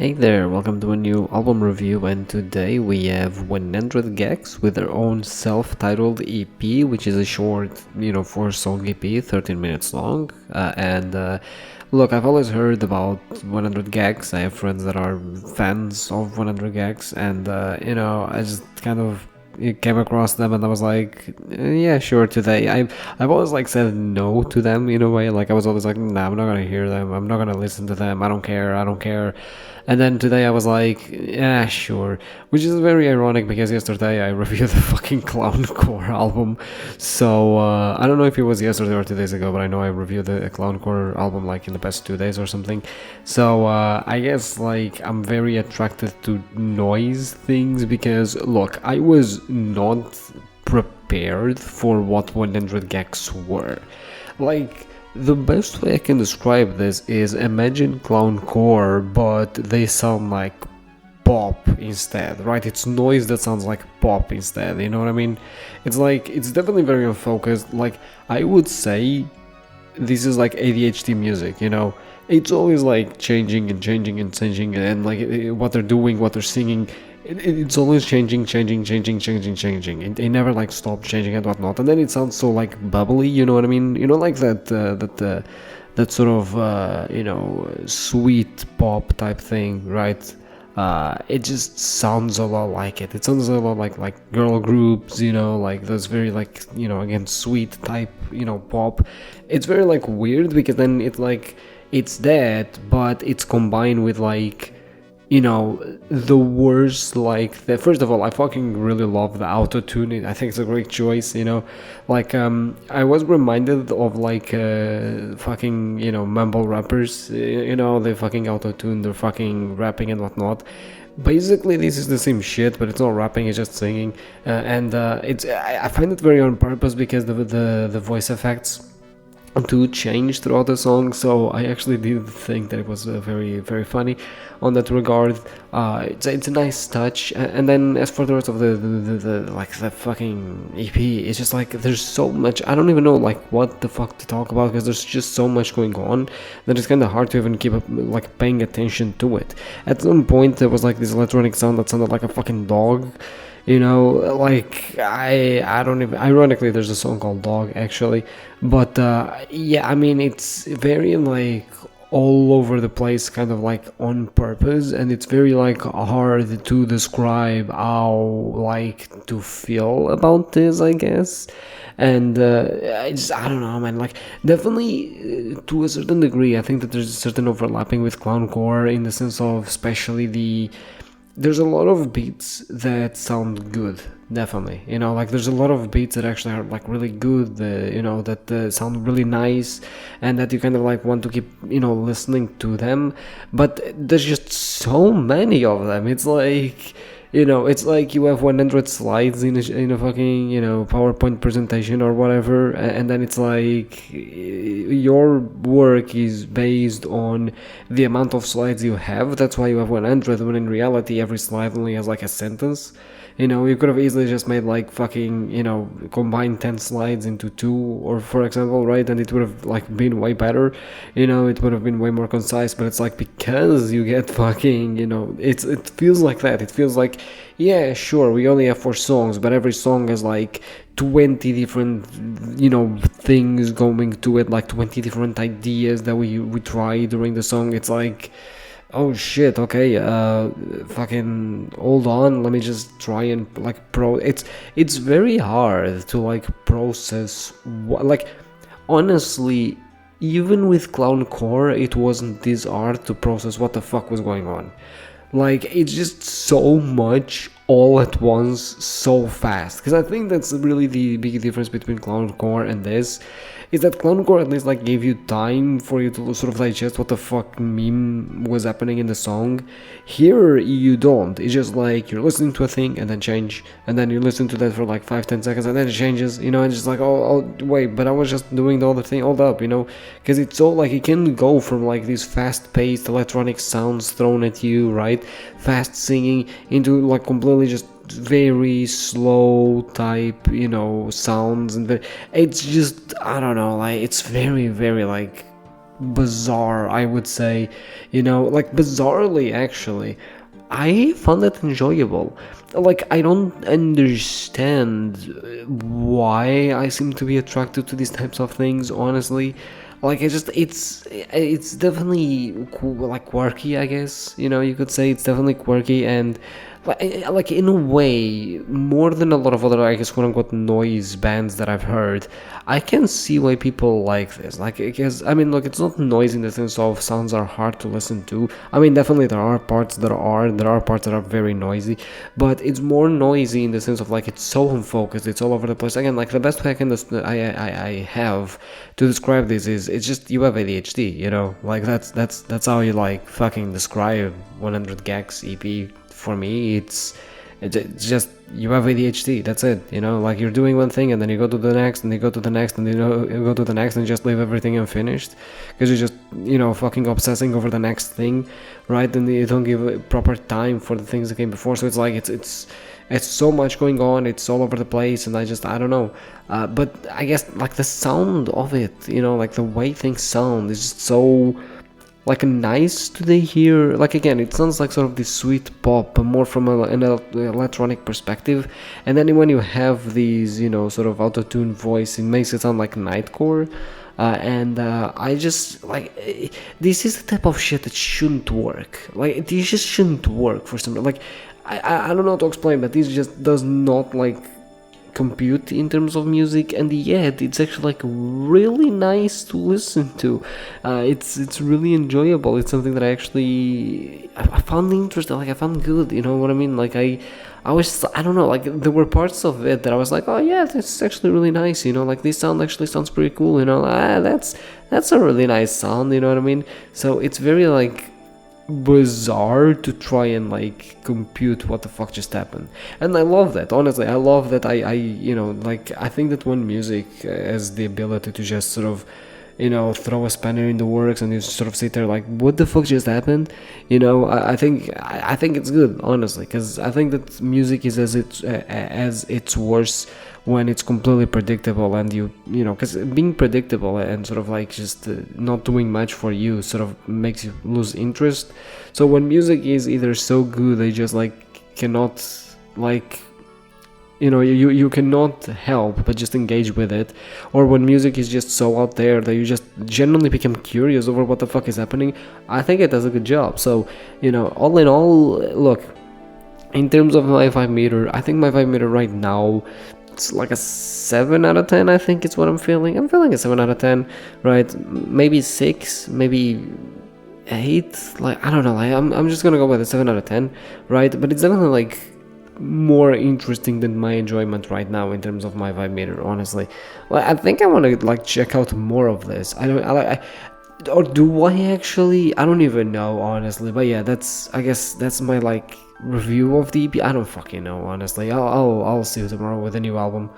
Hey there, welcome to a new album review, and today we have 100 gecs with their own self-titled EP, which is a short, 4-song EP, 13 minutes long. Look, I've always heard about 100 gecs. I have friends that are fans of 100 gecs, and I just kind of came across them and I was like, yeah, sure. Today I've always like said no to them in a way. Like I was always like, nah, I'm not gonna hear them, I'm not gonna listen to them, I don't care. And then today I was like, yeah, sure. Which is very ironic because yesterday I reviewed the fucking Clowncore album. So I don't know if it was yesterday or 2 days ago, but I know I reviewed the Clowncore album like in the past 2 days or something. So I guess like I'm very attracted to noise things because look, I was not prepared for what 100 gecs were. Like, the best way I can describe this is imagine clowncore, but they sound like pop instead, right? It's noise that sounds like pop instead, you know what I mean? It's like, it's definitely very unfocused. Like, I would say this is like ADHD music, you know? It's always like changing and changing and changing, and like what they're doing, what they're singing, it's always changing. It never like stops changing and whatnot, and then it sounds so like bubbly, you know what I mean? You know, like that sort of sweet pop type thing, right? It just sounds a lot like it. It sounds a lot like girl groups, you know, like those very like again sweet type pop. It's very like weird because then it's that, but it's combined with like the worst, like the first of all, I fucking really love the auto tune. I think it's a great choice, like I was reminded of like fucking mumble rappers, they fucking auto tune, they're fucking rapping and whatnot. Basically this is the same shit, but it's not rapping, it's just singing, and it's I find it very on purpose because the voice effects to change throughout the song, so I actually did think that it was very very funny on that regard. It's a nice touch, and then as for the rest of the like the fucking EP, it's just like there's so much, I don't even know like what the fuck to talk about because there's just so much going on that it's kind of hard to even keep up like paying attention to it. At some point there was like this electronic sound that sounded like a fucking dog, like I don't even, ironically there's a song called Dog actually, but yeah, I mean it's very like all over the place, kind of like on purpose, and it's very like hard to describe how like to feel about this, I guess. And I don't know, man, like definitely to a certain degree I think that there's a certain overlapping with clowncore in the sense of especially there's a lot of beats that sound good, definitely, like there's a lot of beats that actually are like really good, that sound really nice and that you kind of like want to keep listening to them, but there's just so many of them. It's like you have 100 slides in a fucking PowerPoint presentation or whatever, and then it's like your work is based on the amount of slides you have. That's why you have 100, when in reality every slide only has like a sentence. You could have easily just made like fucking combined 10 slides into two, or for example, right, and it would have like been way better. It would have been way more concise. But it's like, because you get fucking it feels like that. It feels like, yeah, sure, we only have 4 songs, but every song has like 20 different things going to it, like 20 different ideas that we try during the song. It's like, oh shit, okay, fucking hold on, let me just try and like it's very hard to like process like, honestly, even with clowncore it wasn't this hard to process what the fuck was going on. Like, it's just so much all at once, so fast. Because I think that's really the big difference between clowncore and this, is that clowncore at least like gave you time for you to sort of digest what the fuck meme was happening in the song. Here you don't. It's just like you're listening to a thing and then change, and then you listen to that for like 5-10 seconds and then it changes, and it's just like, oh wait, but I was just doing the other thing. Hold up, because it's so like it can go from like these fast-paced electronic sounds thrown at you, right, fast singing, into like completely just very slow type sounds, and it's just, I don't know, like it's very very like bizarre, I would say, like bizarrely actually. I found it enjoyable. Like, I don't understand why I seem to be attracted to these types of things, honestly. Like, it's definitely cool, like quirky, I guess. You could say it's definitely quirky, and like in a way, more than a lot of other, I guess, quote unquote noise bands that I've heard. I can see why people like this. Like, because I mean, look, it's not noise in the sense of sounds are hard to listen to. I mean, definitely there are parts that are very noisy, but it's more noisy in the sense of like it's so unfocused, it's all over the place. Again, like the best way I have to describe this is it's just you have ADHD. Like that's how you like fucking describe 100 gecs EP. For me, it's just you have ADHD. That's it. Like you're doing one thing and then you go to the next and you go to the next and you go to the next and just leave everything unfinished because you're just fucking obsessing over the next thing, right? And you don't give it proper time for the things that came before. So it's like it's so much going on. It's all over the place, and I don't know. But I guess like the sound of it, like the way things sound is just so like nice to the hear. Like, again, it sounds like sort of this sweet pop, but more from an electronic perspective. And then when you have these sort of auto-tune voice, it makes it sound like nightcore. And I just like this is the type of shit that shouldn't work. Like, this just shouldn't work for some, like, I don't know how to explain, but this just does not like compute in terms of music, and yet it's actually like really nice to listen to. It's really enjoyable. It's something that I found interesting. Like, I found good. You know what I mean? Like, I don't know, like there were parts of it that I was like, oh yeah, that's actually really nice. Like this sound actually sounds pretty cool. That's a really nice sound. You know what I mean? So it's very like bizarre to try and like compute what the fuck just happened. And I love that. Honestly, I love that. Like, I think that when music has the ability to just sort of throw a spanner in the works, and you sort of sit there like, what the fuck just happened? I think it's good, honestly, because I think that music is as its worst when it's completely predictable, and because being predictable and sort of like just not doing much for you sort of makes you lose interest. So when music is either so good they just like cannot, like, you cannot help but just engage with it, or when music is just so out there that you just genuinely become curious over what the fuck is happening, I think it does a good job. So all in all, look, in terms of my vibe meter, I think my vibe meter right now, it's like a 7 out of 10. I think it's what I'm feeling. I'm feeling a 7 out of 10, right? Maybe 6, maybe 8. Like, I don't know. Like, I'm just gonna go with a 7 out of 10, right? But it's definitely like more interesting than my enjoyment right now in terms of my vibe meter, honestly. Well, I think I want to like check out more of this. Or do I actually? I don't even know, honestly. But yeah, I guess that's my like review of the EP. I don't fucking know, honestly. I'll see you tomorrow with a new album.